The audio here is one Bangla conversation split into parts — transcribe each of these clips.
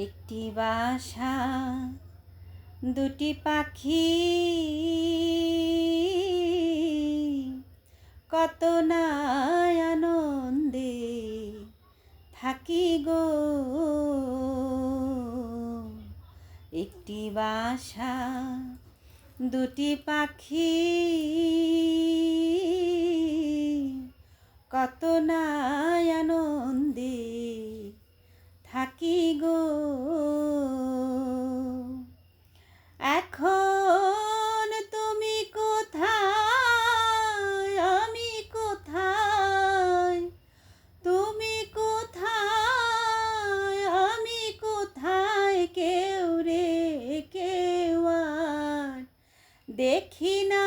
একটি বাসা দুটি পাখি কত না আনন্দে থাকি গো। একটি বাসা দুটি পাখি কত না আনন্দে থাকি গো। এখন তুমি কোথায়, আমি কোথায়, তুমি কোথায়, আমি কোথায়, কেউ রে কেউ আর দেখি না।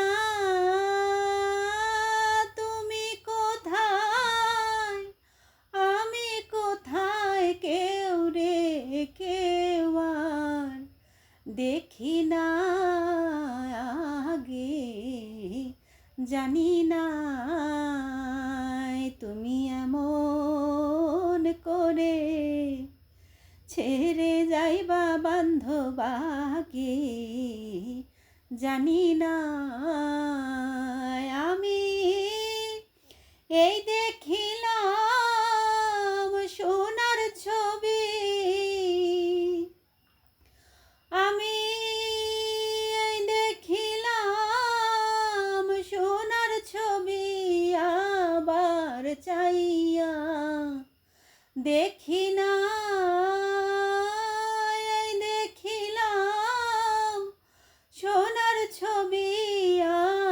তুমি কোথায়, আমি কোথায়, কেউ রে কেউ আর দেখি না। আগে জানি না তুমি এমন করে ছেড়ে যাইবা বান্ধব, আগে জানি না। আমি এই দেখিলাম সোনার ছবি, আমি এই দেখিলাম সোনার ছবি, আবার চাইয়া দেখি না। এই দেখিলাম সোনার ছবি,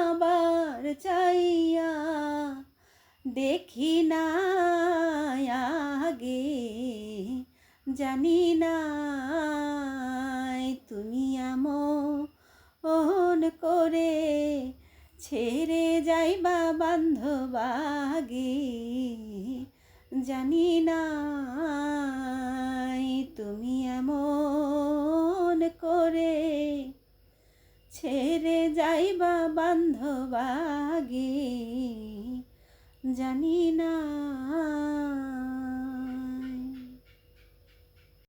আবার চাইয়া দেখি না। আগে জানি না তুমি এমন করে ছেড়ে যাইবা বান্ধব, আগে জানি না তুমি এমন করে ছেড়ে যাইবা বান্ধব, আগে জানি না।